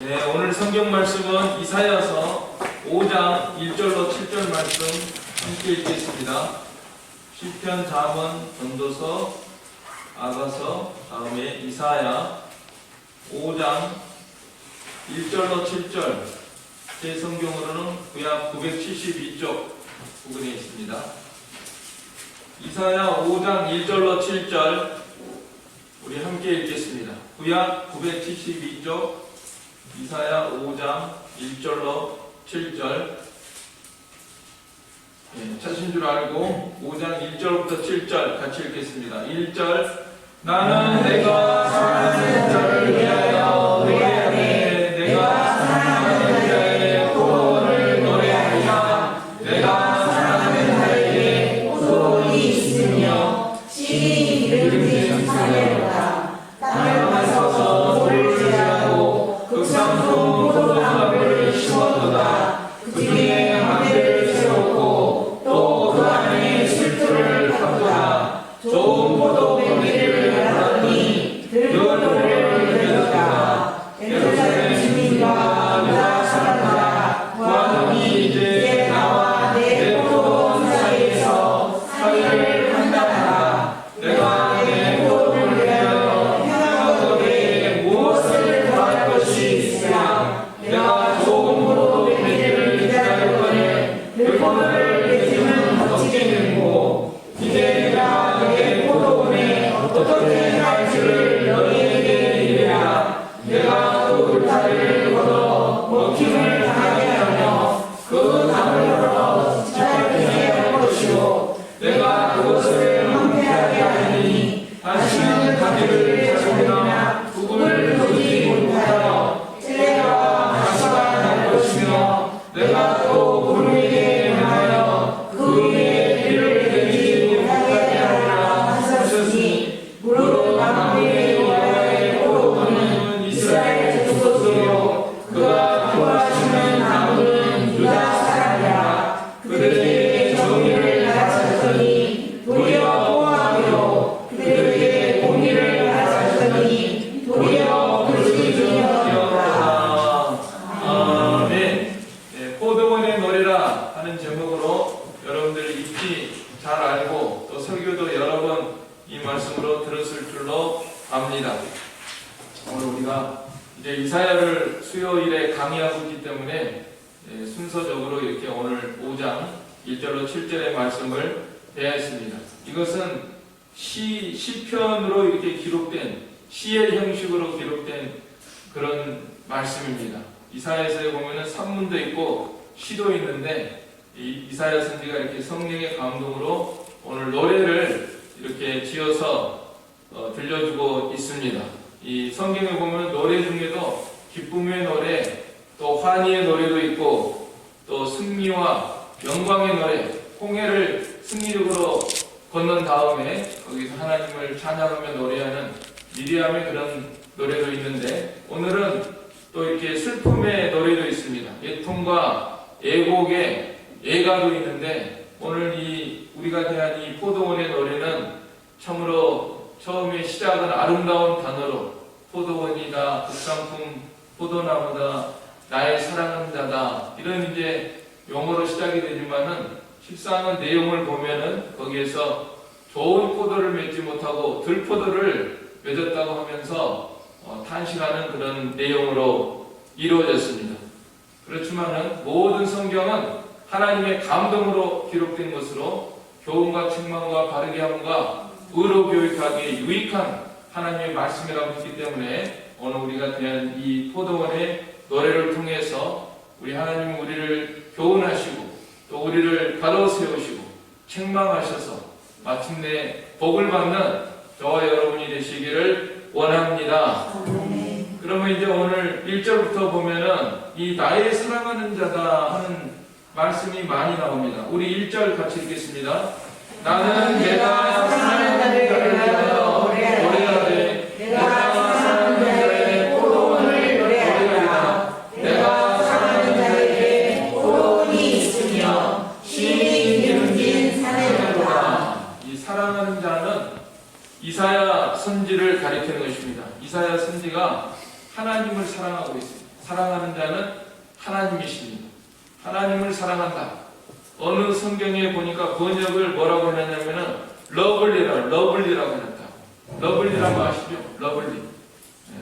네, 오늘 성경 말씀은 이사야서 5장 1절로 7절 말씀 함께 읽겠습니다. 시편, 잠언, 전도서, 아가서, 다음에 이사야 5장 1절로 7절, 제 성경으로는 구약 972쪽 부분에 있습니다. 이사야 5장 1절로 7절 우리 함께 읽겠습니다. 구약 972쪽 이사야 5장 1절로 7절, 찾으신 줄 알고 5장 1절부터 7절 같이 읽겠습니다. 1절, 나는 내가 사랑하는 자를 위하여 노래하네. 내가 사랑하는 자의 구원을 노래하리라. 내가 사랑하는 자에게 소원이 있으며 신이 기름진 사내로다. 땅을 파서서 돌을 제하고 극상품 포도나무를 심었도다. 그 뒤에 함대를 세웠고 또 그 안에 실투를 탔도다. 좋은 포도 뱅이를 받았더니 들노를 들였다. 예루살렘 주민과 유다 사람들아, 구하노니 이제 나와 내 포도원 사이에서 사위를 판단하라. 내가 내 포도를 위하여 행한 것에 무엇을 더할 것이 있으랴. 내가 좋은 포도 뱅이를 기다렸거늘 그 포도를 맺으면 어찌 되는고. 이제 내가 내 포도원에 어떻게 행할지를 너희에게 이르라. 내가 그 울타리를 걷어 먹힘을 당하게 하며 그 나무로 짓밟게 할 것이요. 내가 그것을 황폐하게 하리니 다시는 가지를 잡으나 구분을 두지 못하여 찔레와 가시가 날 것이며, 내가 또 구름에게 명하여 그 위에 비를 내리지 못하게 하리라 하셨으니, 무릇 만민의 여호와의 포도원은 이스라엘 족속이요 그가 구하시는 나무는 유다 사람이라. 그들에게 정의를 가르쳤더니 도리어 모함이요 그들에게 공의를 가르쳤더니 도리어 불의이었다. 아멘. 포도원의 노래라 하는 제목으로 여러분들이 익히 잘 알고 또 설교도 여러 번 이 말씀으로 들었을 줄로 압니다. 오늘 우리가 이제 이사야를 수요일에 강의하고 있기 때문에 순서적으로 이렇게 오늘 5장 1절로 7절의 말씀을 배웠습니다. 이것은 시편으로 이렇게 기록된, 시의 형식으로 기록된 그런 말씀입니다. 이사야서에 보면은 산문도 있고 시도 있는데, 이사야 선지가 이렇게 성령의 감동으로 오늘 노래를 이렇게 지어서 들려주고 있습니다. 이 성경에 보면 노래 중에도 기쁨의 노래, 또 환희의 노래도 있고, 또 승리와 영광의 노래, 홍해를 승리적으로 건넌 다음에 거기서 하나님을 찬양하며 노래하는 미리암의 그런 노래도 있는데, 오늘은 또 이렇게 슬픔의 노래도 있습니다. 예통과 애곡의 애가도 있는데, 오늘 우리가 대한 이 포도원의 노래는 참으로 처음에 시작은 아름다운 단어로 포도원이다, 극상품 포도나무다, 나의 사랑하는 자다, 이런 이제 용어로 시작이 되지만은 실상은 내용을 보면은 거기에서 좋은 포도를 맺지 못하고 들포도를 맺었다고 하면서 탄식하는 그런 내용으로 이루어졌습니다. 그렇지만은 모든 성경은 하나님의 감동으로 기록된 것으로 교훈과 책망과 바르게 함과 의로 교육하기에 유익한 하나님의 말씀이라고 했기 때문에 오늘 우리가 대한 이 포도원의 노래를 통해서 우리 하나님은 우리를 교훈하시고 또 우리를 바로 세우시고 책망하셔서 마침내 복을 받는 저와 여러분이 되시기를 원합니다. 그러면 이제 오늘 1절부터 보면은 이 나의 사랑하는 자다 하는 말씀이 많이 나옵니다. 우리 1절 같이 읽겠습니다. 나는 내가 사랑하는 자를 위하여 노래하되 내가 사랑하는 자의 포도원을 노래하리라. 내가 사랑하는 자에게 포도원이 있으며 신이 기름진 사내로다. 이 사랑하는 자는 이사야 선지를 가리키는 것입니다. 이사야 선지가 하나님을 사랑하고 있습니다. 사랑하는 자는 하나님이십니다. 하나님을 사랑한다. 어느 성경에 보니까 번역을 뭐라고 해놨냐면은 러블리라고 해놨다. 러블리라고 아시죠? 러블리.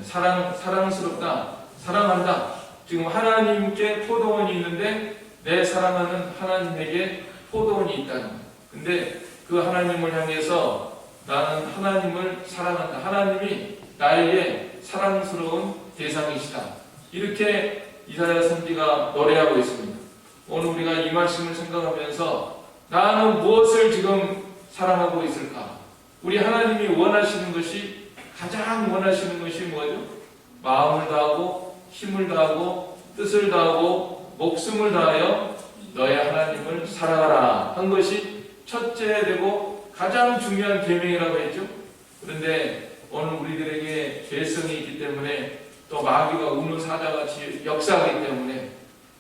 사랑스럽다. 사랑한다. 지금 하나님께 포도원이 있는데 내 사랑하는 하나님에게 포도원이 있다는 거예요. 근데 그 하나님을 향해서 나는 하나님을 사랑한다. 하나님이 나에게 사랑스러운 대상이시다. 이렇게 이사야 선지가 노래하고 있습니다. 오늘 우리가 이 말씀을 생각하면서 나는 무엇을 지금 사랑하고 있을까? 우리 하나님이 원하시는 것이, 가장 원하시는 것이 뭐죠? 마음을 다하고 힘을 다하고 뜻을 다하고 목숨을 다하여 너의 하나님을 사랑하라 한 것이 첫째 되고 가장 중요한 계명이라고 했죠. 그런데 오늘 우리들에게 죄성이 있기 때문에 또 마귀가 우는 사자같이 역사하기 때문에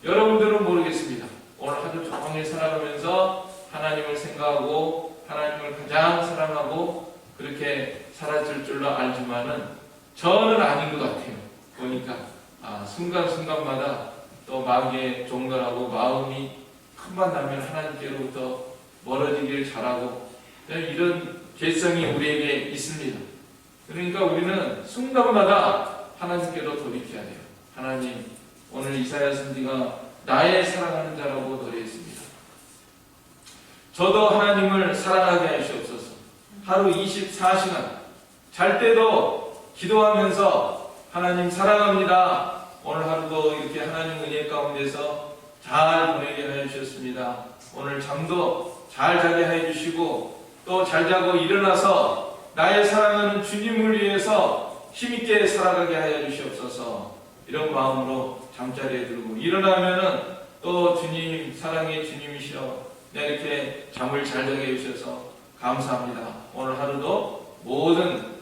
여러분들은 모르겠습니다. 오늘 하루 종일 살아가면서 하나님을 생각하고 하나님을 가장 사랑하고 그렇게 살아질 줄로 알지만은 저는 아닌 것 같아요. 보니까 순간순간마다 또 마귀의 종들하고 마음이 큰만 나면 하나님께로부터 멀어지길 잘하고 이런 죄성이 우리에게 있습니다. 그러니까 우리는 순간마다 하나님께로 돌이켜야 돼요. 하나님, 오늘 이사야 선지가 나의 사랑하는 자라고 노래했습니다. 저도 하나님을 사랑하게 하시옵소서. 하루 24시간 잘 때도 기도하면서 하나님 사랑합니다. 오늘 하루도 이렇게 하나님 은혜 가운데서 잘 보내게 하여 주셨습니다. 오늘 잠도 잘 자게 해 주시고 또 잘 자고 일어나서 나의 사랑하는 주님을 위해서 힘있게 살아가게 하여 주시옵소서. 이런 마음으로 잠자리에 들고 일어나면은 또 주님 사랑의 주님이시여 이렇게 잠을 잘 자게 해주셔서 감사합니다. 오늘 하루도 모든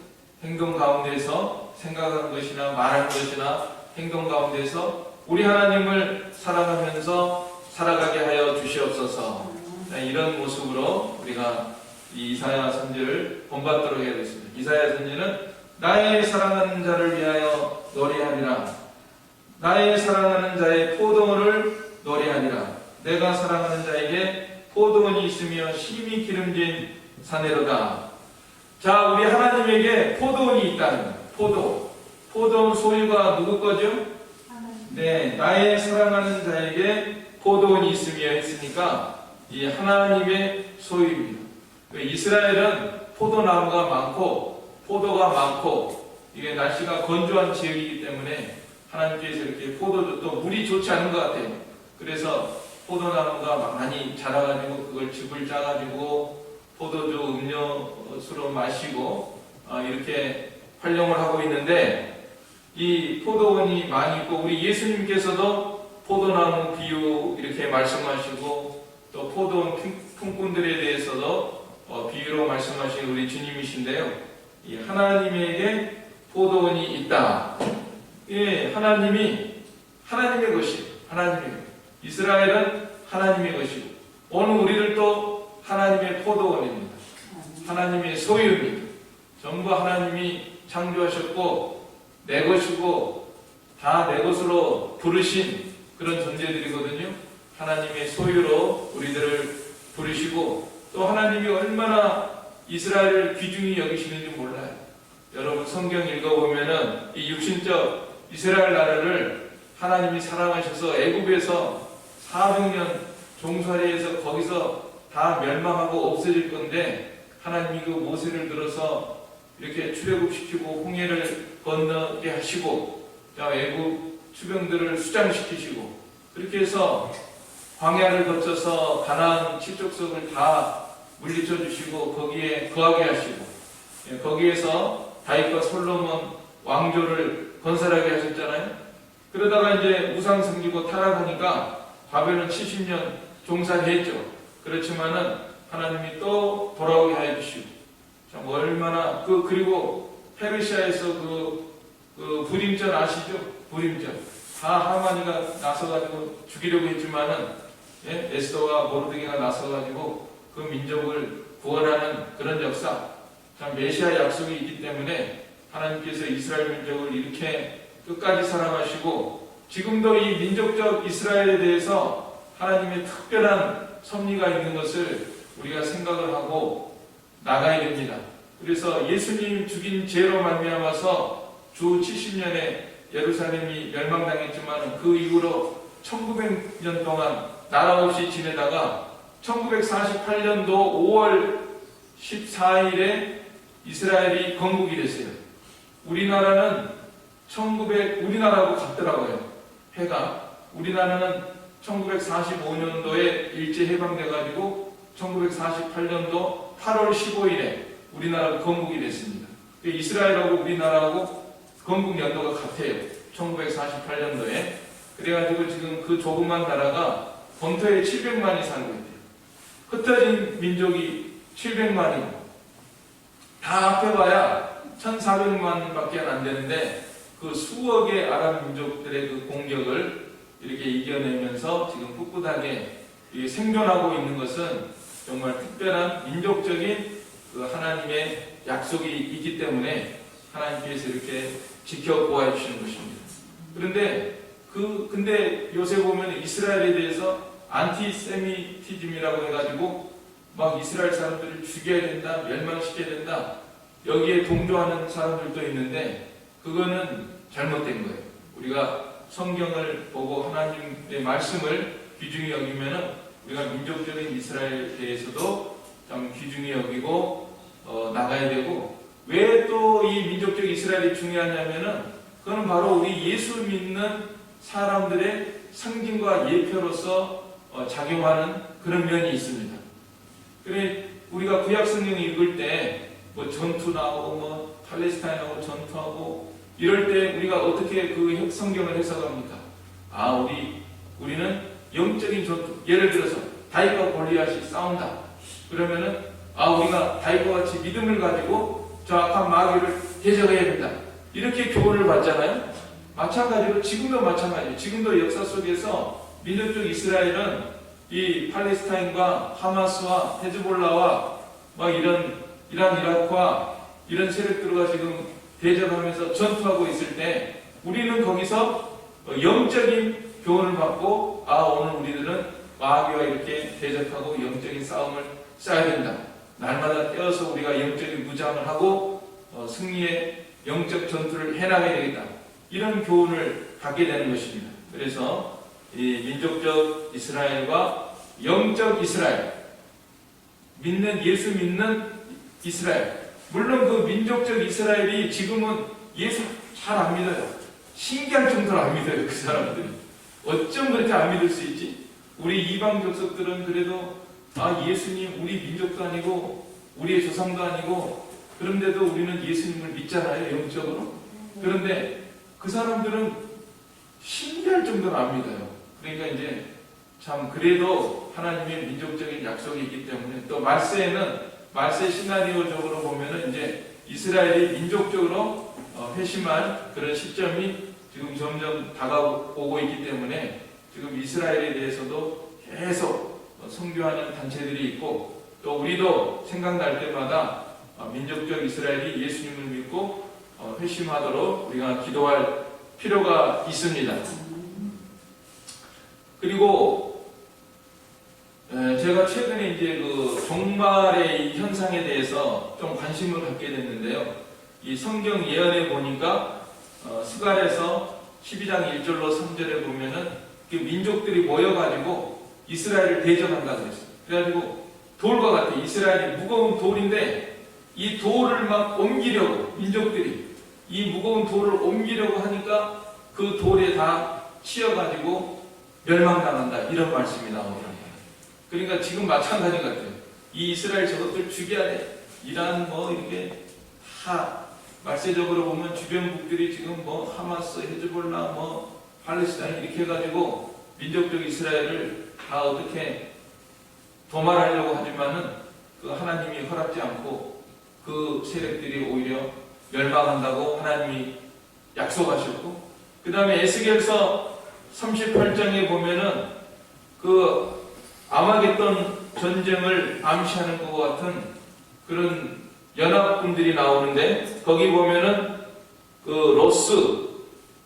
행동 가운데서 생각하는 것이나 말하는 것이나 행동 가운데서 우리 하나님을 사랑하면서 살아가게 하여 주시옵소서. 이런 모습으로 우리가 이 이사야 선지를 본받도록 해야겠습니다. 이사야 선지는 나의 사랑하는 자를 위하여 노래하리라. 나의 사랑하는 자의 포도원을 노래하리라. 내가 사랑하는 자에게 포도원이 있으며 심히 기름진 사내로다. 자, 우리 하나님에게 포도원이 있다는 거예요. 포도원 소유가 누구 거죠? 네, 나의 사랑하는 자에게 포도원이 있으며 했으니까 이 하나님의 소유입니다. 이스라엘은 포도나무가 많고 포도가 많고 이게 날씨가 건조한 지역이기 때문에 하나님께서 이렇게 포도도 또 물이 좋지 않은 것 같아요. 그래서 포도나무가 많이 자라가지고 그걸 즙을 짜가지고 포도주 음료수로 마시고 이렇게 활용을 하고 있는데 이 포도원이 많이 있고 우리 예수님께서도 포도나무 비유 이렇게 말씀하시고 또 포도원 품꾼들에 대해서도 비유로 말씀하신 우리 주님이신데요. 이 하나님에게 포도원이 있다. 예, 하나님의 것이에요. 하나님의 것. 이스라엘은 하나님의 것이고 오늘 우리들도 하나님의 포도원입니다. 하나님의 소유입니다. 전부 하나님이 창조하셨고 내 것이고 다 내 것으로 부르신 그런 존재들이거든요. 하나님의 소유로 우리들을 부르시고 또 하나님이 얼마나 이스라엘을 귀중히 여기시는지 몰라요. 여러분 성경 읽어보면은 이 육신적 이스라엘 나라를 하나님이 사랑하셔서 애굽에서 400년 종살이해서 거기서 다 멸망하고 없어질 건데 하나님이 그 모세를 들어서 이렇게 출애굽시키고 홍해를 건너게 하시고 애굽 추병들을 수장시키시고 그렇게 해서 광야를 거쳐서 가나안 칠족속을 다 물리쳐 주시고 거기에 거하게 하시고 거기에서 다윗과 솔로몬 왕조를 건설하게 하셨잖아요. 그러다가 이제 우상 섬기고 타락하니까 바벨론 70년 종살이했죠. 그렇지만은 하나님이 또 돌아오게 하여 주시고 참 얼마나 그리고 페르시아에서 그 불임전 아시죠? 불임전 다 하만이가 나서가지고 죽이려고 했지만은 에스더와 모르드게가 나서가지고 그 민족을 구원하는 그런 역사 참 메시아 약속이 있기 때문에 하나님께서 이스라엘 민족을 이렇게 끝까지 사랑하시고 지금도 이 민족적 이스라엘에 대해서 하나님의 특별한 섭리가 있는 것을 우리가 생각을 하고 나가야 됩니다. 그래서 예수님 죽인 죄로 말미암아서 주 70년에 예루살렘이 멸망당했지만 그 이후로 1900년 동안 나라 없이 지내다가 1948년도 5월 14일에 이스라엘이 건국이 됐어요. 우리나라는 우리나라하고 같더라고요. 해가. 우리나라는 1945년도에 일제 해방돼가지고 1948년도 8월 15일에 우리나라가 건국이 됐습니다. 이스라엘하고 우리나라하고 건국 연도가 같아요. 1948년도에. 그래가지고 지금 그 조그만 나라가 본토에 700만이 살고 있대요. 흩어진 민족이 700만이고 다 합해봐야 1400만밖에 안 되는데 그 수억의 아랍 민족들의 그 공격을 이렇게 이겨내면서 지금 꿋꿋하게 생존하고 있는 것은 정말 특별한 민족적인 그 하나님의 약속이 있기 때문에 하나님께서 이렇게 지켜보아 주시는 것입니다. 근데 요새 보면 이스라엘에 대해서 안티세미티즘이라고 해가지고 막 이스라엘 사람들을 죽여야 된다, 멸망시켜야 된다, 여기에 동조하는 사람들도 있는데 그거는 잘못된 거예요. 우리가 성경을 보고 하나님의 말씀을 귀중히 여기면은 우리가 민족적인 이스라엘에 대해서도 좀 귀중히 여기고 나가야 되고, 왜 또 이 민족적 이스라엘이 중요하냐면은 그거는 바로 우리 예수 믿는 사람들의 상징과 예표로서 작용하는 그런 면이 있습니다. 그래 우리가 구약 성경 읽을 때 뭐 전투 나오고 뭐 팔레스타인하고 전투하고 이럴 때 우리가 어떻게 그 성경을 해석합니까? 우리는 영적인 전투, 예를 들어서 다윗과 골리앗이 싸운다. 그러면은 우리가 다윗과 같이 믿음을 가지고 저 악한 마귀를 대적해야 된다. 이렇게 교훈을 받잖아요. 마찬가지로 지금도 마찬가지예요. 지금도 역사 속에서 민족적 이스라엘은 이 팔레스타인과 하마스와 헤즈볼라와 막 이란 이라크와 이런 세력들과 지금 대적하면서 전투하고 있을 때 우리는 거기서 영적인 교훈을 받고 오늘 우리들은 마귀와 이렇게 대적하고 영적인 싸움을 쌓아야 된다. 날마다 깨어서 우리가 영적인 무장을 하고 승리의 영적 전투를 해나가야 되겠다. 이런 교훈을 갖게 되는 것입니다. 그래서 이 민족적 이스라엘과 영적 이스라엘, 예수 믿는 이스라엘, 물론 그 민족적 이스라엘이 지금은 예수 잘 안 믿어요. 신기할 정도로 안 믿어요. 그 사람들이 어쩜 그렇게 안 믿을 수 있지? 우리 이방 족속들은 그래도 예수님 우리 민족도 아니고 우리의 조상도 아니고 그런데도 우리는 예수님을 믿잖아요, 영적으로. 그런데 그 사람들은 신기할 정도로 안 믿어요. 그러니까 이제 참 그래도 하나님의 민족적인 약속이 있기 때문에, 또 말세 시나리오적으로 보면은 이제 이스라엘이 민족적으로 회심한 그런 시점이 지금 점점 다가오고 있기 때문에 지금 이스라엘에 대해서도 계속 선교하는 단체들이 있고, 또 우리도 생각날 때마다 민족적 이스라엘이 예수님을 믿고 회심하도록 우리가 기도할 필요가 있습니다. 그리고 제가 최근에 이제 그 종말의 이 현상에 대해서 좀 관심을 갖게 됐는데요. 이 성경 예언에 보니까 스갈에서 12장 1절로 3절에 보면은 그 민족들이 모여가지고 이스라엘을 대적한다 그랬어요. 그래가지고 돌과 같아. 이스라엘이 무거운 돌인데 이 돌을 막 옮기려고, 민족들이 이 무거운 돌을 옮기려고 하니까 그 돌에 다 치여가지고 멸망당한다, 이런 말씀이 나오더라고요. 그러니까 지금 마찬가지 같아요. 이 이스라엘 저것들 죽여야 돼. 이란 이렇게 다 말세적으로 보면 주변국들이 지금 하마스, 헤즈볼라, 팔레스타인 이렇게 해가지고 민족적 이스라엘을 다 어떻게 도말하려고 하지만은 그 하나님이 허락지 않고 그 세력들이 오히려 멸망한다고 하나님이 약속하셨고, 그 다음에 에스겔서 38장에 보면은 그 아마겟돈 전쟁을 암시하는 것 같은 그런 연합군들이 나오는데, 거기 보면은 그 로스,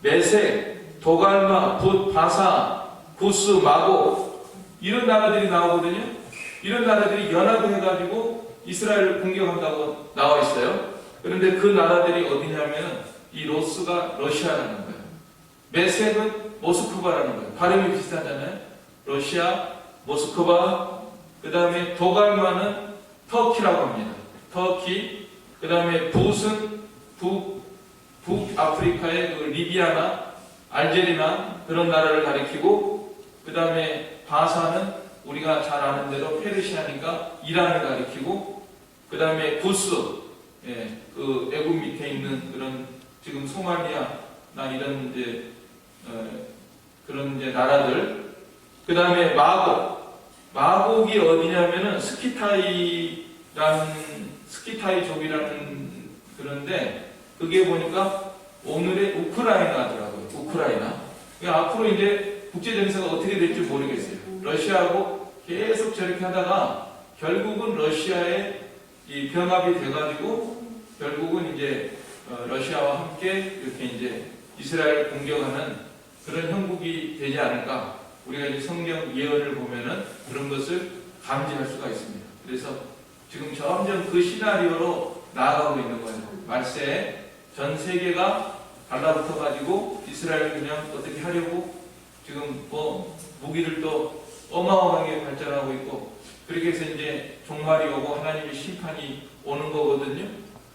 메색, 도갈마, 붓, 바사, 구스, 마고 이런 나라들이 나오거든요. 이런 나라들이 연합해가지고 이스라엘을 공격한다고 나와 있어요. 그런데 그 나라들이 어디냐면 이 로스가 러시아라는 거예요. 메색은 모스크바라는 거예요. 발음이 비슷하잖아요. 러시아, 모스크바, 그 다음에 도갈마는 터키라고 합니다. 터키, 그 다음에 붓은 북아프리카의 그 리비아나 알제리나 그런 나라를 가리키고, 그 다음에 바사는 우리가 잘 아는 대로 페르시아니까 이란을 가리키고, 그 다음에 구스, 그 애굽 밑에 있는 그런 지금 소말리아나 이런 이제 그런 이제 나라들, 그 다음에 마곡이 어디냐면은 스키타이족이라는 그런데 그게 보니까 오늘의 우크라이나더라고요. 우크라이나. 앞으로 이제 국제 정세가 어떻게 될지 모르겠어요. 러시아하고 계속 저렇게 하다가 결국은 러시아의 이 병합이 돼가지고 결국은 이제 러시아와 함께 이렇게 이제 이스라엘 공격하는 그런 형국이 되지 않을까. 우리가 이제 성경 예언을 보면은 그런 것을 감지할 수가 있습니다. 그래서 지금 점점 그 시나리오로 나아가고 있는 거예요. 말세에 전 세계가 달라붙어가지고 이스라엘을 그냥 어떻게 하려고 지금 뭐 무기를 또 어마어마하게 발전하고 있고, 그렇게 해서 이제 종말이 오고 하나님의 심판이 오는 거거든요.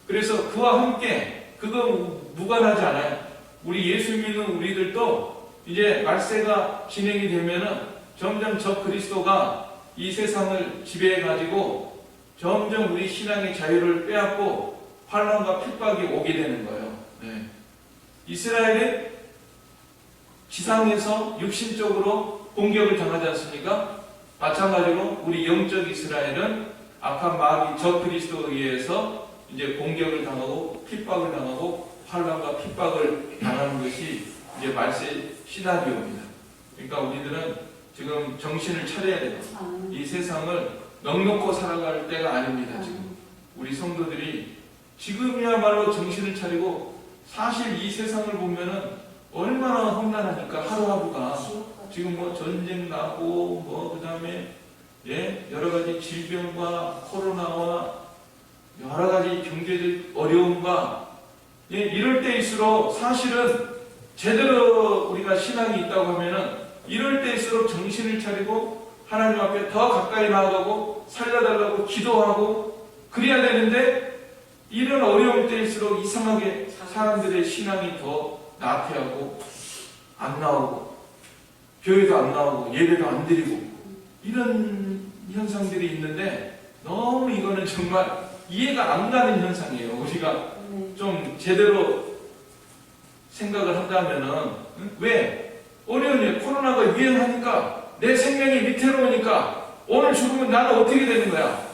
그래서 그와 함께 그거 무관하지 않아요. 우리 예수 믿는 우리들도 이제 말세가 진행이 되면은 점점 저 그리스도가 이 세상을 지배해가지고 점점 우리 신앙의 자유를 빼앗고 환난과 핍박이 오게 되는 거예요. 네. 이스라엘은 지상에서 육신적으로 공격을 당하지 않습니까? 마찬가지로 우리 영적 이스라엘은 악한 마귀 저 그리스도에 의해서 이제 공격을 당하고 핍박을 당하고 환난과 핍박을 당하는 것이 이제 말세 시나리오입니다. 그러니까 우리들은 지금 정신을 차려야 돼요. 이 세상을 넉넉고 살아갈 때가 아닙니다. 지금 우리 성도들이 지금이야말로 정신을 차리고, 사실 이 세상을 보면은 얼마나 험난하니까 하루하루가 지금 뭐 전쟁 나고 뭐 그다음에 여러 가지 질병과 코로나와 여러 가지 경제적 어려움과 이럴 때일수록 사실은 제대로 우리가 신앙이 있다고 하면은 이럴 때일수록 정신을 차리고 하나님 앞에 더 가까이 나아가고 살려달라고 기도하고 그래야 되는데, 이런 어려움 때일수록 이상하게 사람들의 신앙이 더 나태하고 안 나오고 교회도 안 나오고 예배도 안 드리고 이런 현상들이 있는데, 너무 이거는 정말 이해가 안 가는 현상이에요. 우리가 좀 제대로 생각을 한다면은, 왜? 어려운 일, 코로나가 유행하니까 내 생명이 위태로우니까 오늘 죽으면 나는 어떻게 되는 거야?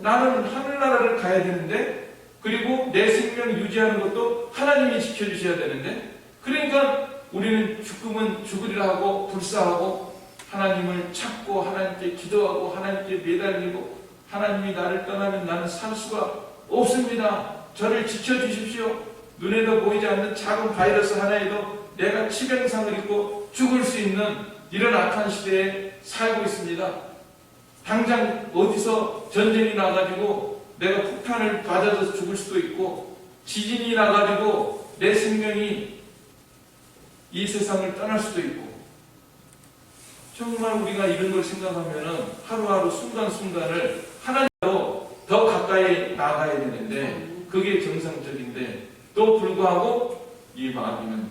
나는 하늘나라를 가야 되는데, 그리고 내 생명 유지하는 것도 하나님이 지켜주셔야 되는데, 그러니까 우리는 죽으면 죽으리라 하고 불사하고 하나님을 찾고 하나님께 기도하고 하나님께 매달리고, 하나님이 나를 떠나면 나는 살 수가 없습니다. 저를 지켜주십시오. 눈에도 보이지 않는 작은 바이러스 하나에도 내가 치명상을 입고 죽을 수 있는 이런 악한 시대에 살고 있습니다. 당장 어디서 전쟁이 나가지고 내가 폭탄을 맞아서 죽을 수도 있고, 지진이 나가지고 내 생명이 이 세상을 떠날 수도 있고, 정말 우리가 이런 걸 생각하면은 하루하루 순간순간을 하나님으로 더 가까이 나가야 되는데, 그게 정상적인데, 또 불구하고 이 마귀는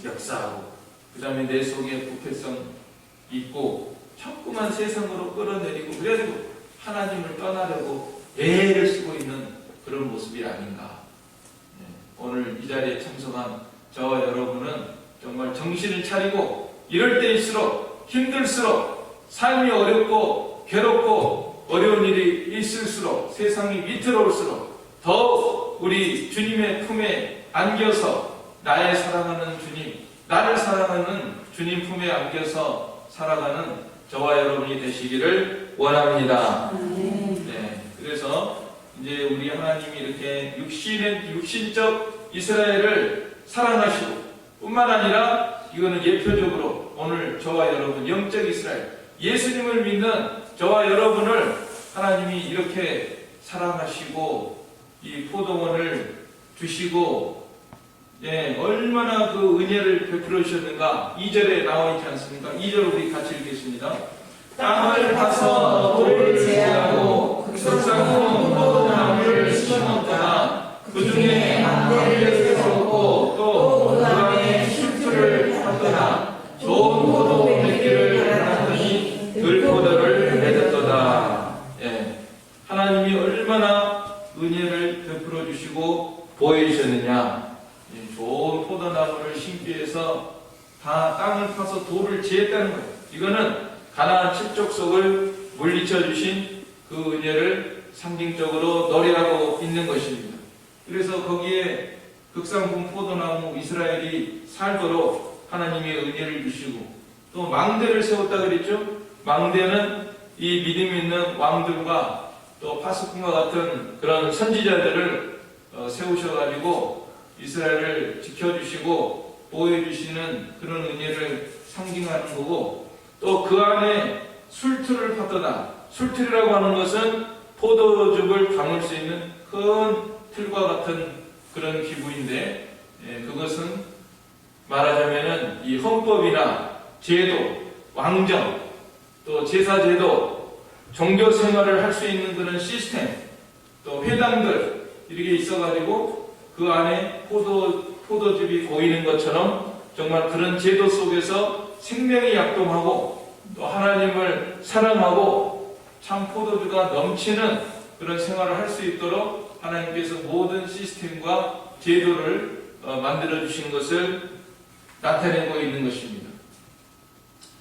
역사하고 그 다음에 내 속에 부패성 있고 자꾸만 세상으로 끌어내리고, 그래가지고 하나님을 떠나려고 애를 쓰고 있는 그런 모습이 아닌가. 오늘 이 자리에 참석한 저와 여러분은 정말 정신을 차리고, 이럴 때일수록 힘들수록 삶이 어렵고 괴롭고 어려운 일이 있을수록 세상이 위태로울수록 더욱 우리 주님의 품에 안겨서 나의 사랑하는 주님, 나를 사랑하는 주님 품에 안겨서 살아가는 저와 여러분이 되시기를 원합니다. 네, 그래서 이제 우리 하나님이 이렇게 육신적 이스라엘을 사랑하시고 뿐만 아니라 이거는 예표적으로 오늘 저와 여러분 영적 이스라엘 예수님을 믿는 저와 여러분을 하나님이 이렇게 사랑하시고 이 포도원을 주시고 얼마나 그 은혜를 베풀어 주셨는가 2절에 나와 있지 않습니까? 2절 우리 같이 읽겠습니다. 땅을 파서 돌을 제하고 흑석상으로 포도나무를 심었다가 그 중에 암대를 세웠고 또 그 안에 슈트를 팠더라. 좋은 포도 맺기를 바랐더니 들포도를 맺었도다. 하나님이 얼마나 은혜를 베풀어 주시고 보여주셨느냐. 좋은 포도나무를 심기 위해서 다 땅을 파서 돌을 지었다는 거예요. 이거는 가나안 칠족속을 물리쳐 주신 그 은혜를 상징적으로 노래하고 있는 것입니다. 그래서 거기에 극상품 포도나무 이스라엘이 살도록 하나님의 은혜를 주시고 또 망대를 세웠다 그랬죠. 망대는 이 믿음 있는 왕들과 또 파수꾼과 같은 그런 선지자들을 세우셔가지고 이스라엘을 지켜주시고 보호해주시는 그런 은혜를 상징하는 거고 또 그 안에 술틀을 팠더다. 술틀이라고 하는 것은 포도즙을 담을 수 있는 큰 틀과 같은 그런 기구인데 그것은 말하자면은 이 헌법이나 제도, 왕정, 또 제사제도, 종교 생활을 할 수 있는 그런 시스템, 또 회당들 이렇게 있어가지고 그 안에 포도즙이 고이는 것처럼 정말 그런 제도 속에서 생명이 약동하고 또 하나님을 사랑하고 참 포도주가 넘치는 그런 생활을 할 수 있도록 하나님께서 모든 시스템과 제도를 만들어 주신 것을 나타내고 있는 것입니다.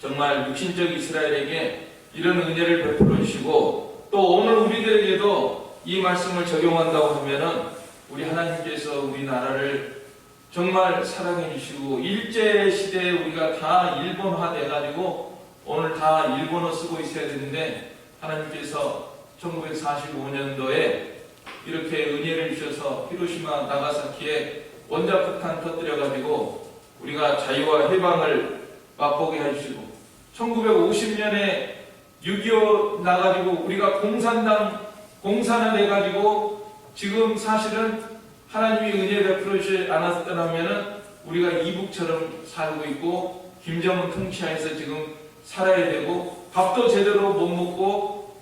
정말 육신적 이스라엘에게 이런 은혜를 베풀어 주시고 또 오늘 우리들에게도 이 말씀을 적용한다고 하면은 우리 하나님께서 우리나라를 정말 사랑해 주시고 일제 시대에 우리가 다 일본화 돼가지고 오늘 다 일본어 쓰고 있어야 되는데 하나님께서 1945년도에 이렇게 은혜를 주셔서 히로시마 나가사키에 원자폭탄 터뜨려가지고 우리가 자유와 해방을 맛보게 해주시고 1950년에 6.25 나가지고 우리가 공산화 돼가지고 지금 사실은 하나님이 은혜 베풀어 주지 않았더라면 우리가 이북처럼 살고 있고 김정은 통치하에서 지금 살아야 되고 밥도 제대로 못 먹고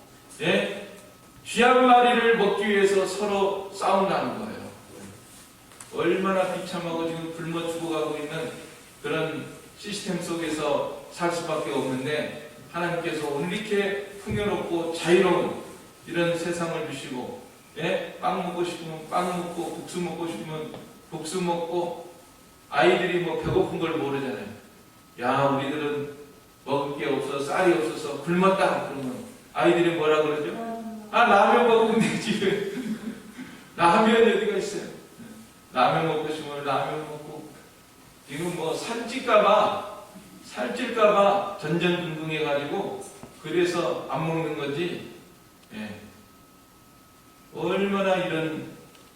쥐한마리를 먹기 위해서 서로 싸운다는 거예요. 얼마나 비참하고 지금 굶어 죽어가고 있는 그런 시스템 속에서 살 수밖에 없는데 하나님께서 오늘 이렇게 풍요롭고 자유로운 이런 세상을 주시고 빵 먹고 싶으면 빵 먹고 국수 먹고 싶으면 국수 먹고 아이들이 뭐 배고픈 걸 모르잖아요. 야 우리들은 먹을 게 없어 쌀이 없어서 굶었다 그러면 아이들이 뭐라 그러죠? 아 라면 먹으면 되지. 라면 어디가 있어요? 라면 먹고 싶으면 라면 먹고 지금 뭐 살찔까봐 전전긍긍해가지고 그래서 안 먹는 거지. 얼마나 이런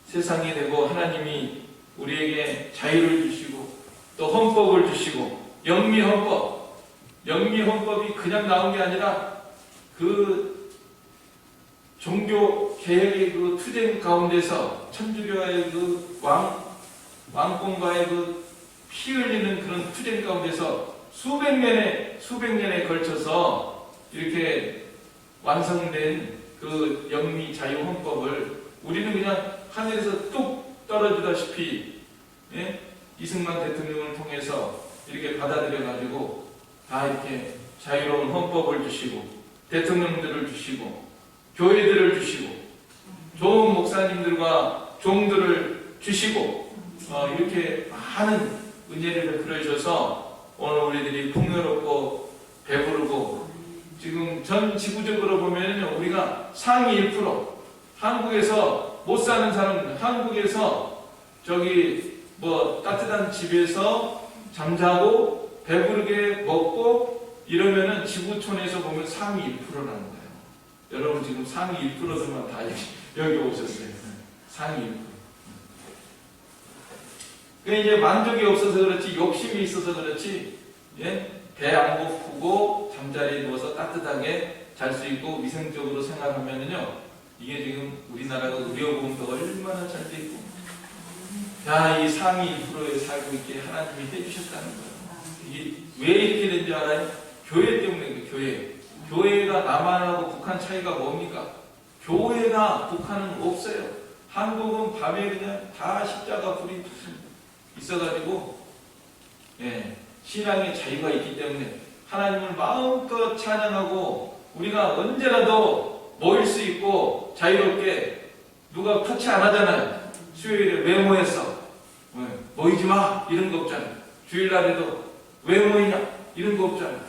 세상이 되고 하나님이 우리에게 자유를 주시고 또 헌법을 주시고 영미헌법이 그냥 나온 게 아니라 그 종교 개혁의 그 투쟁 가운데서 천주교의 그 왕권과의 그 피 흘리는 그런 투쟁 가운데서 수백 년에 걸쳐서 이렇게 완성된 그 영미 자유 헌법을 우리는 그냥 하늘에서 뚝 떨어지다시피 이승만 대통령을 통해서 이렇게 받아들여 가지고 다 이렇게 자유로운 헌법을 주시고 대통령들을 주시고 교회들을 주시고 좋은 목사님들과 종들을 주시고 이렇게 많은 은혜를 베풀어 주셔서 오늘 우리들이 풍요롭고 배부르고 지금 전 지구적으로 보면 우리가 상위 1% 한국에서 못 사는 사람들 한국에서 저기 뭐 따뜻한 집에서 잠자고 배부르게 먹고 이러면은 지구촌에서 보면 상위 1%라는 거예요. 여러분 지금 상위 1%들만 다 여기 오셨어요. 상위 1%. 그 이제 만족이 없어서 그렇지, 욕심이 있어서 그렇지, 예? 배 안 고프고 잠자리에 누워서 따뜻하게 잘 수 있고 위생적으로 생활하면은요, 이게 지금 우리나라가 의료보험도 얼마나 잘 돼 있고, 야, 이 상위 1%에 살고 있게 하나님이 해주셨다는 거예요. 이게 왜 이렇게 된지 알아요? 교회 때문에. 그 교회가 남한하고 북한 차이가 뭡니까? 교회나 북한은 없어요. 한국은 밤에 그냥 다 십자가 불이 있어가지고, 예, 신앙의 자유가 있기 때문에 하나님을 마음껏 찬양하고 우리가 언제라도 모일 수 있고 자유롭게, 누가 터치 안 하잖아요. 수요일에 왜 모였어? 모이지 마, 이런 거 없잖아요. 주일날에도 왜 모이냐, 이런 거 없잖아요.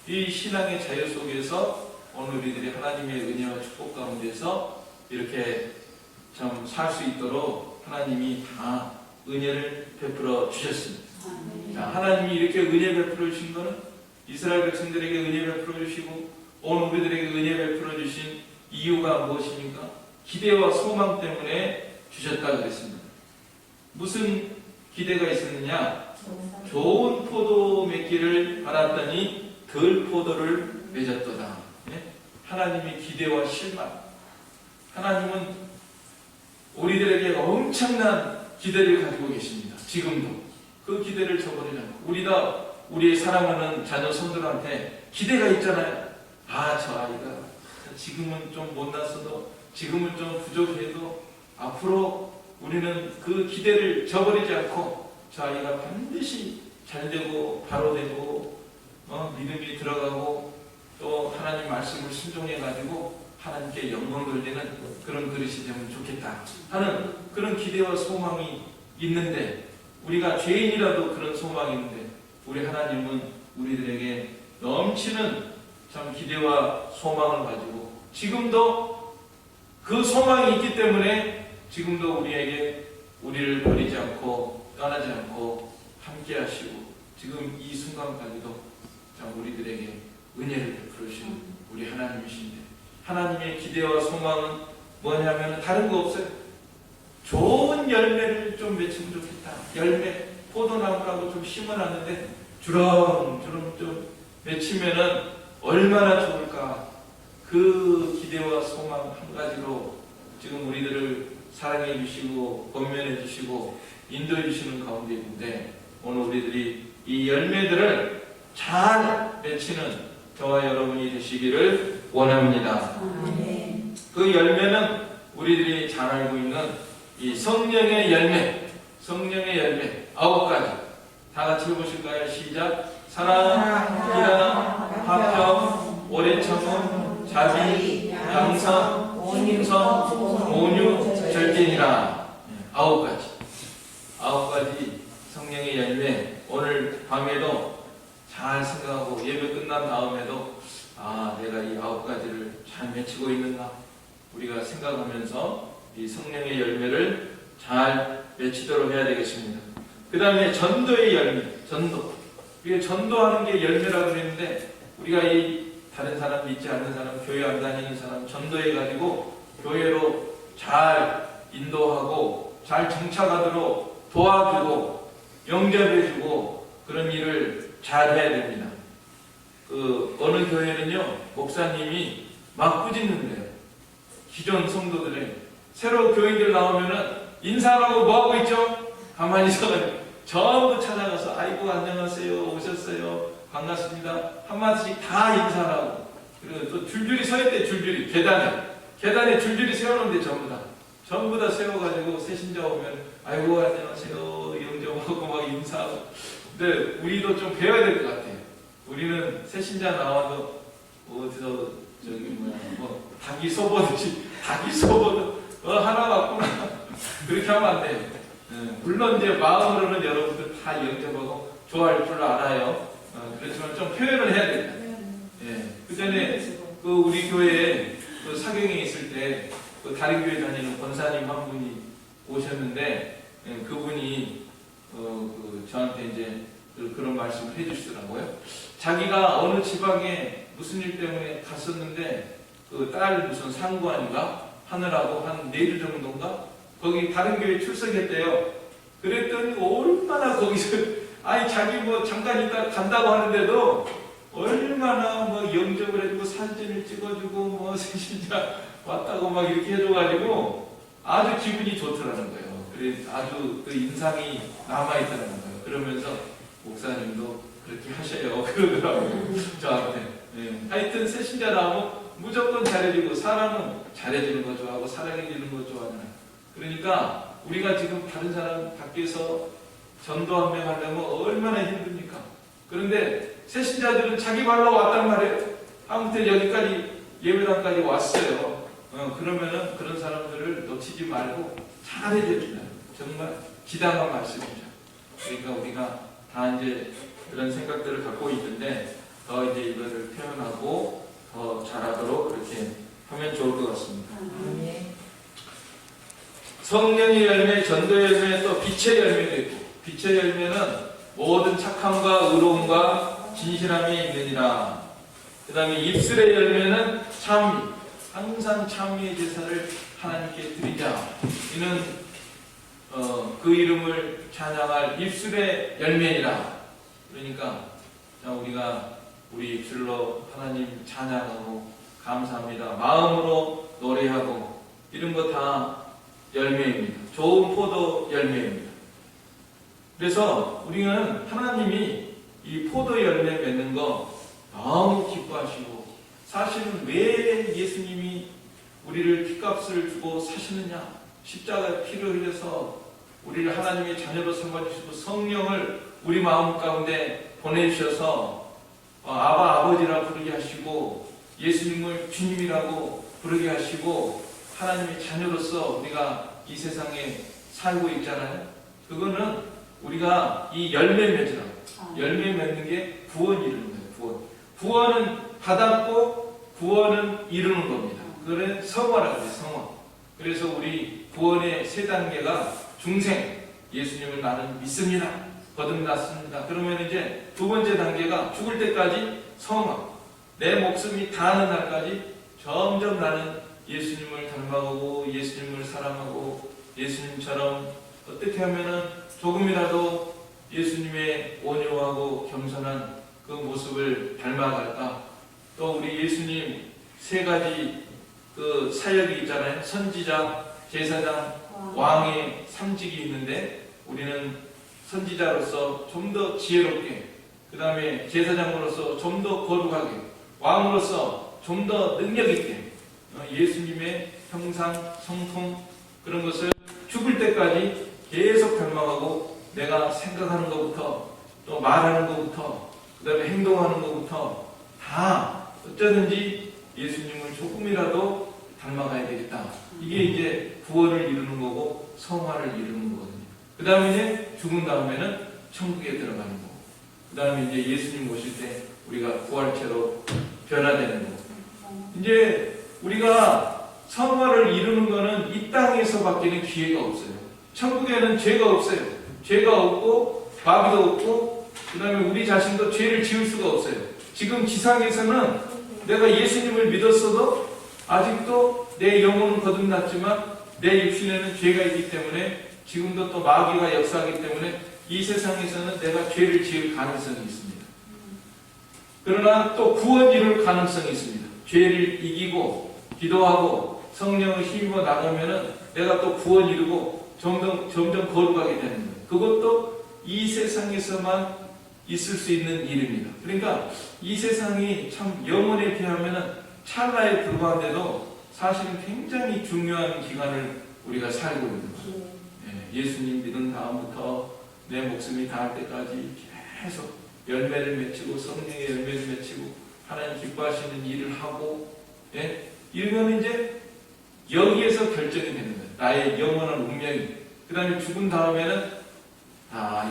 이 신앙의 자유 속에서 오늘 우리들이 하나님의 은혜와 축복 가운데서 이렇게 참 살 수 있도록 하나님이 다 은혜를 베풀어 주셨습니다. 자, 하나님이 이렇게 은혜 베풀어 주신 것은 이스라엘 백성들에게 은혜 베풀어 주시고 오늘 우리들에게 은혜 베풀어 주신 이유가 무엇입니까? 기대와 소망 때문에 주셨다 그랬습니다. 무슨 기대가 있었느냐? 좋은 포도 맺기를 바랐더니 덜 포도를 맺었도다. 예? 하나님의 기대와 실망. 하나님은 우리들에게 엄청난 기대를 가지고 계십니다. 지금도. 그 기대를 저버리지 않고 우리의 사랑하는 자녀 성들한테 기대가 있잖아요. 아, 저 아이가 지금은 좀 못났어도, 지금은 좀 부족해도 앞으로 우리는 그 기대를 저버리지 않고 저 아이가 반드시 잘되고 바로 되고 믿음이 들어가고 또 하나님 말씀을 순종해가지고 하나님께 영광 돌리는 그런 그릇이 되면 좋겠다 하는 그런 기대와 소망이 있는데, 우리가 죄인이라도 그런 소망이 있는데 우리 하나님은 우리들에게 넘치는 참 기대와 소망을 가지고 지금도 그 소망이 있기 때문에 지금도 우리를 버리지 않고 떠나지 않고 함께 하시고 지금 이 순간까지도 참 우리들에게 은혜를 베풀어 주시는 우리 하나님이신데, 하나님의 기대와 소망은 뭐냐면 다른 거 없어요. 좋은 열매를 좀 맺으면 좋겠다. 열매, 포도나무라고 좀 심어놨는데 주렁주렁 좀 맺히면은 얼마나 좋을까. 그 기대와 소망 한 가지로 지금 우리들을 사랑해 주시고 권면해 주시고 인도해 주시는 가운데 있는데, 오늘 우리들이 이 열매들을 잘 맺히는 저와 여러분이 되시기를 원합니다. 그 열매는 우리들이 잘 알고 있는 이 성령의 열매, 성령의 열매 9가지. 다 같이 해보실까요? 시작. 사랑, 기랑, 화평, 오래 참음, 자비, 양선, 온유성, 온유, 절제니라. 9가지. 9가지 성령의 열매. 오늘 밤에도 잘 생각하고 예배 끝난 다음에도 내가 이 9가지를 잘 맺히고 있는가 우리가 생각하면서 이 성령의 열매를 잘 맺히도록 해야 되겠습니다. 그 다음에 전도의 열매, 전도. 이게 전도하는 게 열매라고 그랬는데, 우리가 이 다른 사람 믿지 않는 사람, 교회 안 다니는 사람 전도해가지고 교회로 잘 인도하고 잘 정착하도록 도와주고 영접해주고 그런 일을 잘 해야 됩니다. 어느 교회는요, 목사님이 막 꾸짖는데요. 기존 성도들의 새로 교인들 나오면은 인사하고 뭐하고 있죠? 가만히 있어가지고 전부 찾아가서 아이고 안녕하세요, 오셨어요, 반갑습니다 한마디씩 다 인사하고, 그리고 또 줄줄이 서 있대. 줄줄이 계단에 줄줄이 세워놓는데 전부 다 세워가지고 새신자 오면 아이고 안녕하세요 영접하고 막 인사하고. 근데 우리도 좀 배워야 될 것 같아요. 우리는 새신자 나와도 어디서 닭이 쏘보듯이 하나 왔구나 그렇게 하면 안 돼요. 물론 이제 마음으로는 여러분들 다 영접하고 좋아할 줄 알아요. 그렇지만 좀 표현을 해야 됩니다. 그 전에 우리 교회에 사경에 있을 때 다른 교회 다니는 권사님 한 분이 오셨는데, 그분이 저한테 이제 그런 말씀을 해주시더라고요. 자기가 어느 지방에 무슨 일 때문에 갔었는데 딸 무슨 상관인가 하느라고 한 4주 정도인가 거기 다른 교회 출석했대요. 그랬더니 얼마나 거기서 아니 자기 뭐 잠깐 있다 간다고 하는데도 얼마나 뭐 영접을 해주고 사진을 찍어주고 뭐 진짜 왔다고 막 이렇게 해줘가지고 아주 기분이 좋더라는 거예요. 그래 아주 그 인상이 남아있다는 거예요. 그러면서 목사님도 그렇게 하셔요 그러더라고요 저한테. 하여튼 새 신자 나오면 무조건 잘해주고 사람은 잘해주는 거 좋아하고 사랑해주는 거 좋아하잖아요. 그러니까 우리가 지금 다른 사람 밖에서 전도 한 명 하려면 얼마나 힘듭니까? 그런데 새 신자들은 자기 발로 왔단 말이에요. 아무튼 여기까지 예배당까지 왔어요. 그러면은 그런 사람들을 놓치지 말고 잘해줘야 된다. 정말 기당한 말씀이죠. 그러니까 우리가 다 이제 그런 생각들을 갖고 있는데 더 이제 이거를 표현하고 더 잘하도록 그렇게 하면 좋을 것 같습니다. 성령의 열매, 전도의 열매, 또 빛의 열매도 있고, 빛의 열매는 모든 착함과 의로움과 진실함이 있느니라. 그 다음에 입술의 열매는 찬미, 항상 찬미의 제사를 하나님께 드리자. 이는 그 이름을 찬양할 입술의 열매니라. 그러니까 우리가 우리 입술로 하나님 찬양하고 감사합니다. 마음으로 노래하고 이런 거 다 열매입니다. 좋은 포도 열매입니다. 그래서 우리는 하나님이 이 포도 열매 맺는 거 너무 기뻐하시고, 사실은 왜 예수님이 우리를 피값을 주고 사시느냐, 십자가의 피를 흘려서 우리를 하나님의 자녀로 삼아주시고 성령을 우리 마음 가운데 보내주셔서 아바 아버지라 부르게 하시고 예수님을 주님이라고 부르게 하시고 하나님의 자녀로서 우리가 이 세상에 살고 있잖아요. 그거는 우리가 이 열매 맺으라. 열매 맺는 게 구원 이루는 거예요. 구원은 받았고 구원은 이루는 겁니다. 그래 성화라고 해요. 성화. 그래서 우리 구원의 세 단계가 중생, 예수님을 나는 믿습니다. 거듭났습니다. 그러면 이제 두 번째 단계가 죽을 때까지 성화. 내 목숨이 다하는 날까지 점점 나는 예수님을 닮아가고 예수님을 사랑하고 예수님처럼 어떻게 하면은 조금이라도 예수님의 온유하고 겸손한 그 모습을 닮아갈까. 또 우리 예수님 세 가지 그 사역이 있잖아요. 선지자, 제사장, 왕의 삼직이 있는데 우리는 선지자로서 좀 더 지혜롭게, 그 다음에 제사장으로서 좀 더 거룩하게, 왕으로서 좀 더 능력 있게 예수님의 형상, 성품 그런 것을 죽을 때까지 계속 닮아가고 내가 생각하는 것부터 또 말하는 것부터 그 다음에 행동하는 것부터 다 어쩌든지 예수님을 조금이라도 닮아가야 되겠다. 이게 이제 구원을 이루는 거고 성화를 이루는 거거든요. 그 다음에 이제 죽은 다음에는 천국에 들어가는 거고, 그 다음에 이제 예수님 오실 때 우리가 부활체로 변화되는 거고. 이제 우리가 성화를 이루는 거는 이 땅에서밖에는 기회가 없어요. 천국에는 죄가 없어요. 죄가 없고 마귀도 없고 그 다음에 우리 자신도 죄를 지을 수가 없어요. 지금 지상에서는 내가 예수님을 믿었어도 아직도 내 영혼은 거듭났지만 내 육신에는 죄가 있기 때문에 지금도 또 마귀가 역사하기 때문에 이 세상에서는 내가 죄를 지을 가능성이 있습니다. 그러나 또 구원 이룰 가능성이 있습니다. 죄를 이기고 기도하고 성령을 힘입어 나가면은 내가 또 구원 이루고 점점 거룩하게 되는 거예요. 그것도 이 세상에서만 있을 수 있는 일입니다. 그러니까 이 세상이 참 영혼에 비하면은 찰나에 불과한데도 사실은 굉장히 중요한 기간을 우리가 살고 있는 거예요. 예수님 믿은 다음부터 내 목숨이 닿을 때까지 계속 열매를 맺히고 성령의 열매를 맺히고 하나님 기뻐하시는 일을 하고, 이러면 이제 여기에서 결정이 되는 거예요. 나의 영원한 운명이. 그 다음에 죽은 다음에는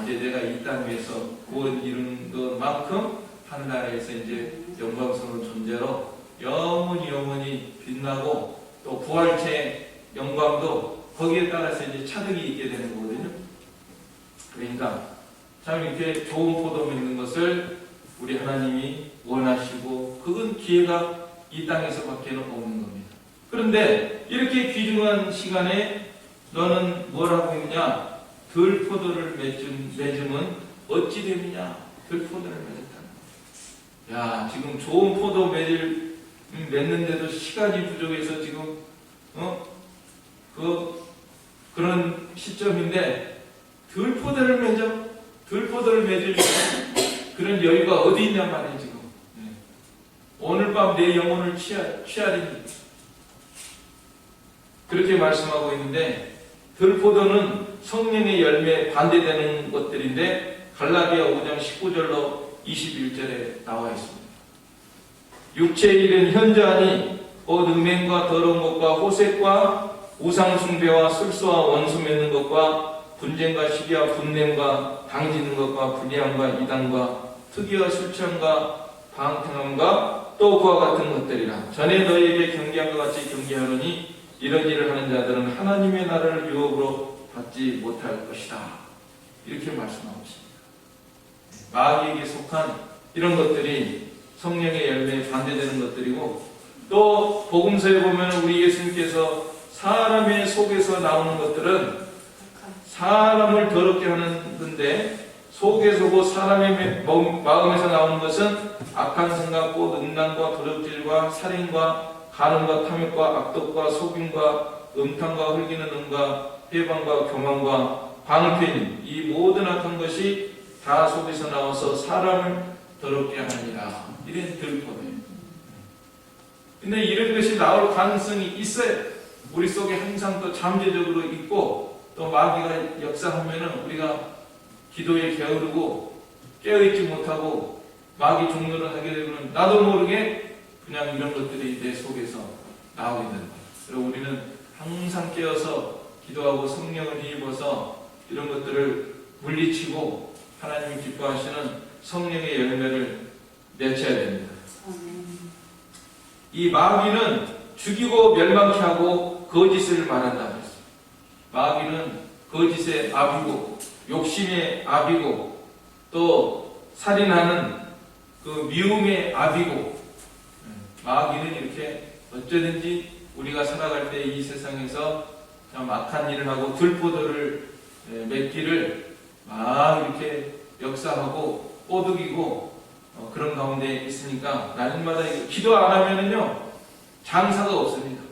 이제 내가 이 땅 위에서 구원 이루는 것만큼 하늘나라에서 이제 영광스러운 존재로 영원히 빛나고 또 부활체 영광도 거기에 따라서 이제 차등이 있게 되는 거거든요. 그러니까 참 이렇게 좋은 포도 맺는 것을 우리 하나님이 원하시고 그건 기회가 이 땅에서밖에 없는 겁니다. 그런데 이렇게 귀중한 시간에 너는 뭘 하고 있냐? 들포도를 맺으면 어찌 됨이냐? 들포도를 맺었다. 야, 지금 좋은 포도 맺는데도 시간이 부족해서 지금 그런 시점인데 들포도를 맺을 그런 여유가 어디 있냔 말이에요 지금. 오늘 밤 내 영혼을 취하리니 그렇게 말씀하고 있는데, 들포도는 성령의 열매에 반대되는 것들인데 갈라디아 5장 19절로 21절에 나와 있습니다. 육체의 일은 현저하니 곧 음행과 더러운 것과 호색과 우상숭배와 술수와 원수 맺는 것과 분쟁과 시기와 분냄과 당지는 것과 불의함과 이단과 특이와 술 취함과 방탕함과 또 그와 같은 것들이라. 전에 너희에게 경계한 것 같이 경계하노니 이런 일을 하는 자들은 하나님의 나라를 유업으로 받지 못할 것이다. 이렇게 말씀하고 있습니다. 마귀에게 속한 이런 것들이 성령의 열매에 반대되는 것들이고, 또 복음서에 보면 우리 예수님께서 사람의 속에서 나오는 것들은 사람을 더럽게 하는 건데, 속에서고 사람의 마음에서 나오는 것은 악한 생각, 곧 음란과 도적질과 살인과 간음과 탐욕과 악독과 속임과 음탕과 hul기는 음과 해방과 교만과 방패님, 이 모든 악한 것이 다 속에서 나와서 사람을 더럽게 하느니라. 이런 들포도예요. 근데 이런 것이 나올 가능성이 있어요. 우리 속에 항상 또 잠재적으로 있고, 또 마귀가 역사하면은 우리가 기도에 게으르고 깨어있지 못하고 마귀 종노를 하게 되면 나도 모르게 그냥 이런 것들이 내 속에서 나오게 되는 거예요. 그리고 우리는 항상 깨어서 기도하고 성령을 힘입어서 이런 것들을 물리치고 하나님이 기뻐하시는 성령의 열매를 맺혀야 됩니다. 이 마귀는 죽이고 멸망케 하고 거짓을 말한다 그랬어요. 마귀는 거짓의 아비고 욕심의 아비고 또 살인하는 그 미움의 아비고, 마귀는 이렇게 어쩌든지 우리가 살아갈 때 이 세상에서 참 악한 일을 하고 들포도를 맺기를 막 이렇게 역사하고 꼬드기고 그런 가운데 있으니까 날마다 기도 안 하면은요 장사가 없습니다.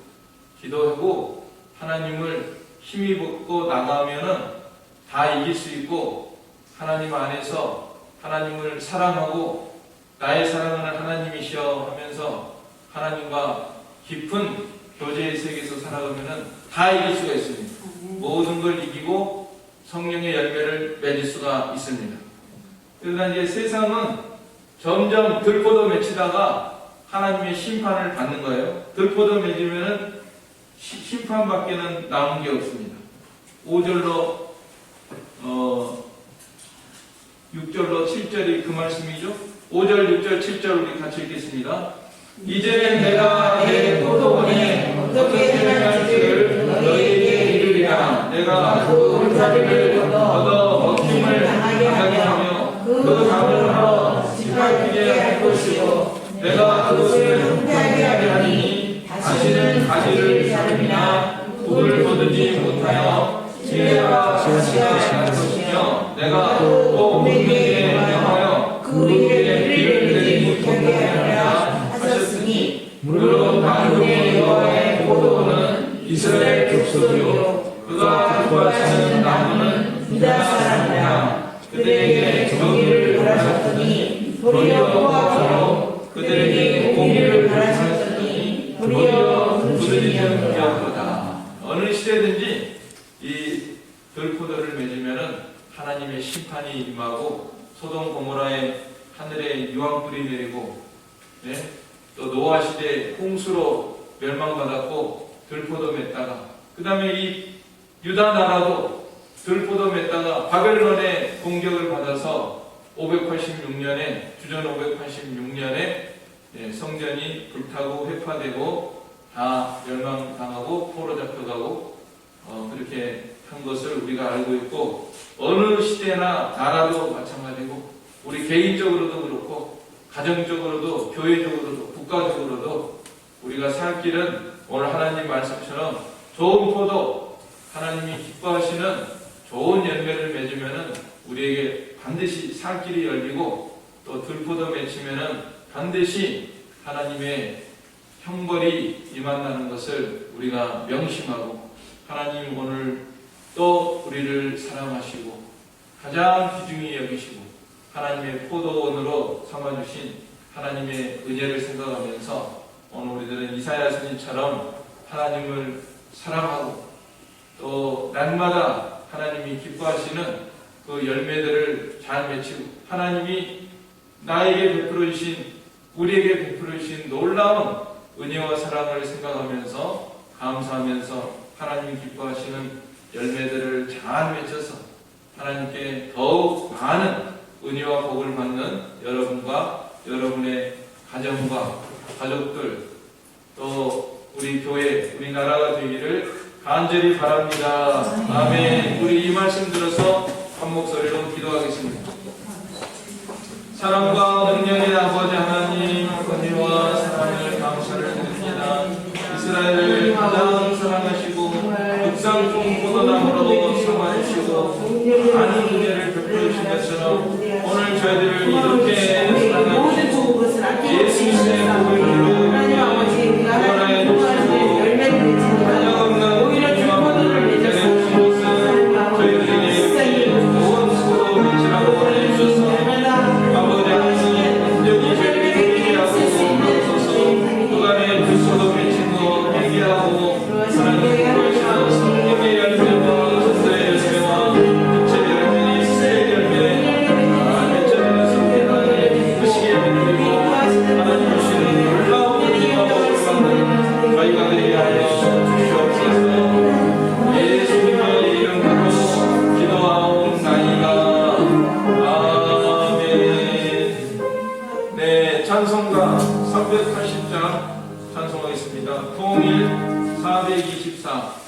기도하고 하나님을 힘입고 나가면은 다 이길 수 있고, 하나님 안에서 하나님을 사랑하고 나의 사랑하는 하나님이시여 하면서 하나님과 깊은 교제의 세계에서 살아가면은 다 이길 수가 있습니다. 모든 걸 이기고 성령의 열매를 맺을 수가 있습니다. 그러나 이제 세상은 점점 들포도 맺히다가 하나님의 심판을 받는 거예요. 들포도 맺으면은 심판밖에는 남은 게 없습니다. 5절로 6절로 7절이 그 말씀이죠. 5절, 6절, 7절 우리 같이 읽겠습니다. 이제 내가 내 포도원에 어떻게 행할지를 너희에게 이르리라. 내가 그 울타리를 얻어 먹힘을 당하게 하며 그 담을 하러 짓밟히게 할 것이요 내가 그것을 흥하게 하리니 다시는 가지를 자르미나 꿀을 거두지 못하여 지혜가 자시게 할 것이며 내가 또 우리에게 명하여 그 우리에게 비를 내리지 못하게 하리라 하셨으니, 물론 만국의 여호와의 포도원은 이스라엘 족속이요 그가 기뻐하시는 나무는 유다 사람이라. 그들에게 정의를 바라셨더니 도리어 포악하로 그들에게 공의를 바라셨더니 도리어 부르짖는 자로다. 어느 시대든지 이 들포도를 맺으면은 하나님의 심판이 임하고 소돔 고모라의 하늘에 유황불이 내리고, 또 노아 시대 홍수로 멸망받았고 들포도 맺다가, 그 다음에 이 유다 나라도 들포도 맺다가 바벨론의 공격을 받아서 586년에 주전 586년에 성전이 불타고 회파되고 다 멸망당하고 포로 잡혀가고 그렇게 한 것을 우리가 알고 있고, 어느 시대나 나라도 마찬가지고 우리 개인적으로도 그렇고 가정적으로도 교회적으로도 국가적으로도 우리가 살 길은 오늘 하나님 말씀처럼 좋은 포도, 하나님이 기뻐하시는 좋은 열매를 맺으면은 우리에게 반드시 살 길이 열리고 또 들포도 맺히면은 반드시 하나님의 형벌이 임한다는 것을 우리가 명심하고 하나님 오늘 또 우리를 사랑하시고 가장 귀중히 여기시고 하나님의 포도원으로 삼아주신 하나님의 은혜를 생각하면서 오늘 우리들은 이사야 선지처럼 하나님을 사랑하고 또 날마다 하나님이 기뻐하시는 그 열매들을 잘 맺히고 하나님이 나에게 베풀어 주신 우리에게 베풀어 주신 놀라운 은혜와 사랑을 생각하면서 감사하면서 하나님이 기뻐하시는 열매들을 잘 맺혀서 하나님께 더욱 많은 은혜와 복을 받는 여러분과 여러분의 가정과 가족들 또 우리 교회 우리나라가 되기를 간절히 바랍니다. 아멘. 우리 이 말씀 들어서 한 목소리로 기도하겠습니다. 사랑과 능력의 아버지 하나님 은혜와 사랑을 감사를 드립니다. 이스라엘을 가장 사랑하시고 육상 중 포도나무로 삼아주시고 많은 은혜를 베풀어 주신 것처럼 오늘 저희들을 이렇게 사랑하시고 예수님의 복을 눌러 구원하여 주시고 한량없는 은혜와 복을 내려주신 것은 저희들에게 좋은 포도 빛이라고 보내주셔서 아버지 하나님 여기 저희들이 회개하고 멈춰서 그간의 불소도 맺힌 거 회개하고 하나님 보여주셔서 성령의 열매와 전도의 열매와 빛의 열매, 수의 열매 맺혀지는 성령의 부시게 해드리고 하나님 주시는 놀라운 은혜와 복을 받는 저희가 되게 하여 주시옵소서. 예수님의 이름으로 기도하옵나이다. 아멘. 네, 찬송가 380장 찬송하겠습니다. 통일 424.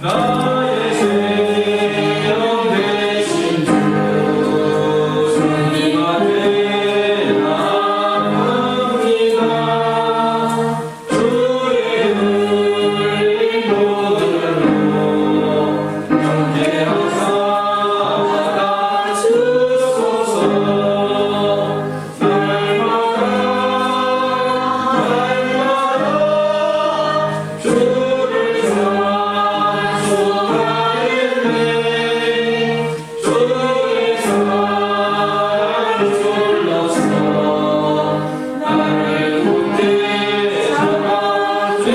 나의 생명 되신 주 주님아 대나갑니다. 주의 흘린 보혈로 경계하사 받아주소서. 날마다 주를 찬송하겠네. 주의 사랑 불러서 나를 굳게 잡아주소서.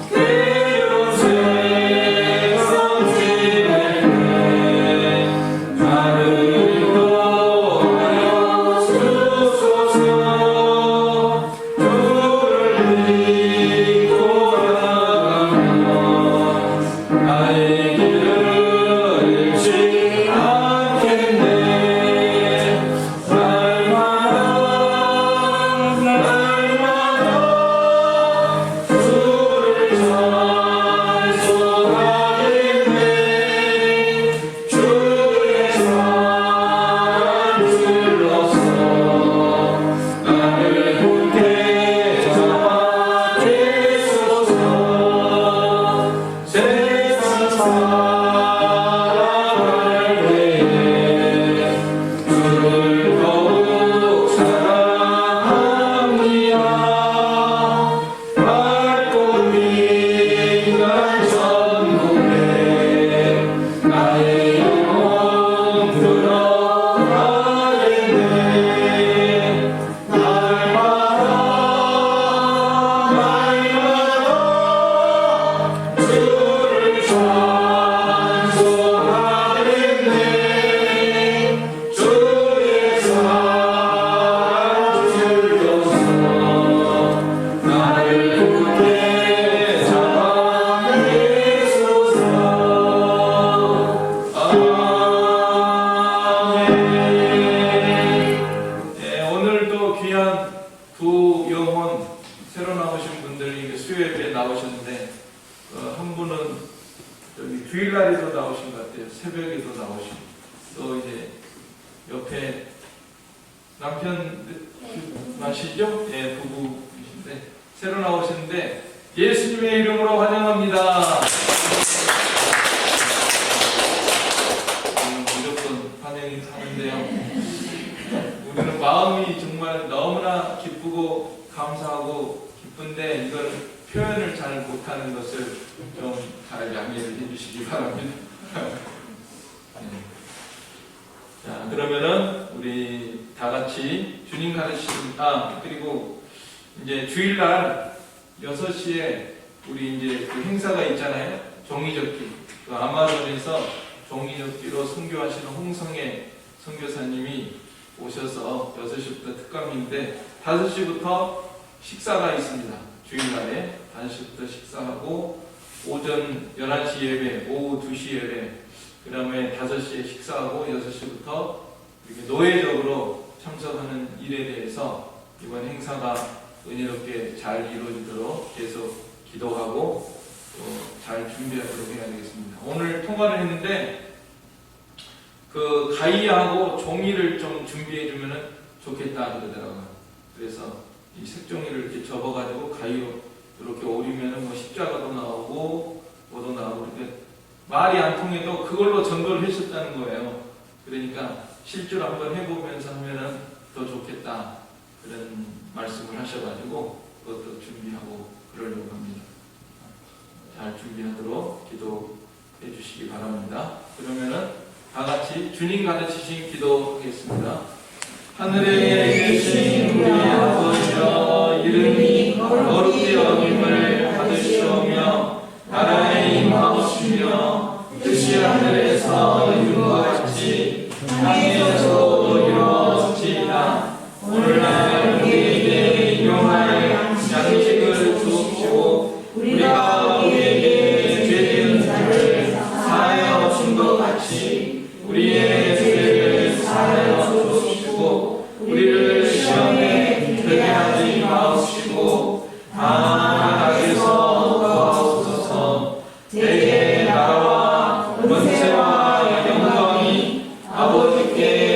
괴로운 세상 지낼 때 나를 인도하여 주소서. 주를 믿고 나가면 나의 길을 잃지 않겠네. 날마다 주를 찬송하겠네. 주의 사랑 불러서 나를 굳게 잡아주소서. 세상 살아갈 때에 주를 더욱 사랑합니다. 밝고 빛날 천국에 나의 영혼 들어가겠네. 날마다 주를 찬송하겠네. 주의 사랑 불러서 나를 굳게 잡아주소서. 아멘. 네, 오늘도 귀한 두 영혼 새로 나오신 분들이 수요 예배에 나오셨는데 한 분은 저기 주일날에도 나오신 것 같아요. 새벽에도 나오시고 또 이제 옆에 남편 아시죠? 예, 부부이신데 새로 나오셨는데 예수님의 이름으로 환영합니다. 무조건 환영이 하는데요. 우리는 마음이 정말 너무나 기쁘고 감사하고 기쁜데 이걸 표현을 잘 못하는 것을 좀 잘 양해를 해주시기 바랍니다. 자, 그러면은 우리 다 같이 주님 가르치신 그리고 이제 주일날 6시에 우리 이제 그 행사가 있잖아요. 종이접기. 그 아마존에서 종이접기로 선교하시는 홍성애 선교사님이 오셔서 6시부터 특강인데 5시부터 식사가 있습니다. 주일날에 5시부터 식사하고 오전 11시 예배, 오후 2시 예배, 그 다음에 5시에 식사하고 6시부터 이렇게 노예적으로 참석하는 일에 대해서 이번 행사가 은혜롭게 잘 이루어지도록 계속 기도하고 또 잘 준비하도록 해야 되겠습니다. 오늘 통화를 했는데 그 가위하고 종이를 좀 준비해주면 좋겠다 그러더라고요. 그래서 이 색종이를 이렇게 접어가지고 가위로 이렇게 오리면 뭐 십자가도 나오고 뭐도 나오고 이렇게 말이 안 통해도 그걸로 전도를 하셨다는 거예요. 그러니까 실제로 한번 해보면서 하면은 더 좋겠다 그런 말씀을 하셔가지고 그것도 준비하고 그러려고 합니다. 잘 준비하도록 기도해 주시기 바랍니다. 그러면은 다 같이 주님 가르치신 기도하겠습니다. 하늘에 계신 우리 아버지여 이름이 거룩히 여김을 받으시오며 나라의 임하옵시며 뜻이 하늘에서 이룬 것 같이 땅에서도 이루어지이다. 오늘날 우리에게 일용할 양식을 주옵시고 우리가 우리에게 죄지은 자를 사하여 준 것 같이 우리의 죄를 사하여 주옵시고 우리를 시험에 들게 하지 마옵시고 다만 악에서 구하옵소서. 내게 나라와 권세와 영광이 아버지께